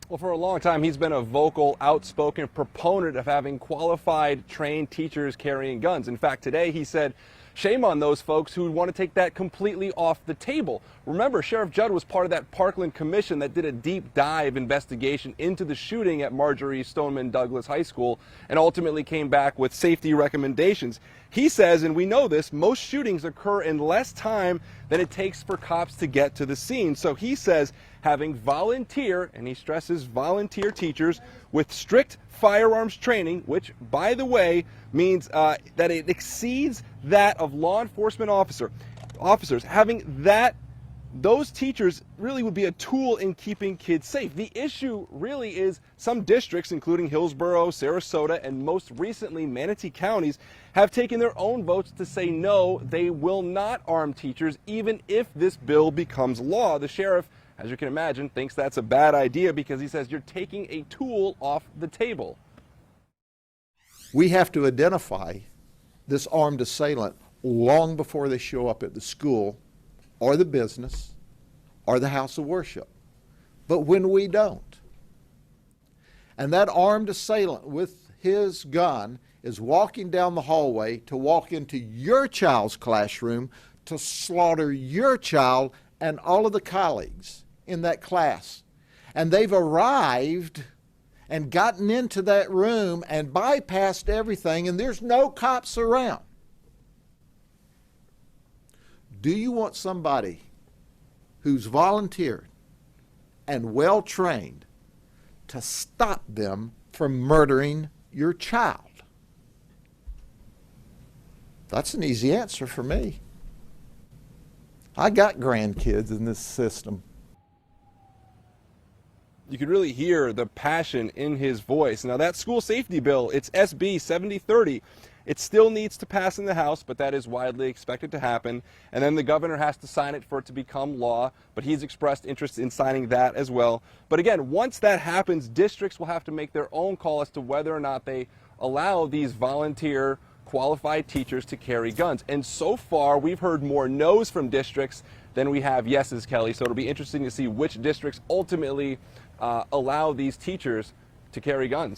Well, for a long time, he's been a vocal, outspoken proponent of having qualified, trained teachers carrying guns. In fact, today he said, shame on those folks who want to take that completely off the table. Remember, Sheriff Judd was part of that Parkland Commission that did a deep dive investigation into the shooting at Marjorie Stoneman Douglas High School and ultimately came back with safety recommendations. He says, and we know this, most shootings occur in less time than it takes for cops to get to the scene. So he says having volunteer, and he stresses volunteer teachers with strict firearms training, which, by the way, means that it exceeds that of law enforcement officers, having those teachers really would be a tool in keeping kids safe. The issue really is some districts, including Hillsborough, Sarasota, and most recently Manatee counties, have taken their own votes to say no, they will not arm teachers, even if this bill becomes law. The sheriff, as you can imagine, thinks that's a bad idea because he says you're taking a tool off the table. We have to identify this armed assailant long before they show up at the school or the business or the house of worship. But when we don't, and that armed assailant with his gun is walking down the hallway to walk into your child's classroom to slaughter your child and all of the colleagues in that class, and they've arrived and gotten into that room and bypassed everything, and there's no cops around. Do you want somebody who's volunteered and well-trained to stop them from murdering your child? That's an easy answer for me. I got grandkids in this system. You could really hear the passion in his voice. Now, that school safety bill, it's SB 7030. It still needs to pass in the House, but that is widely expected to happen. And then the governor has to sign it for it to become law, but he's expressed interest in signing that as well. But again, once that happens, districts will have to make their own call as to whether or not they allow these volunteer qualified teachers to carry guns. And so far, we've heard more no's from districts than we have yeses, Kelly. So it'll be interesting to see which districts ultimately allow these teachers to carry guns.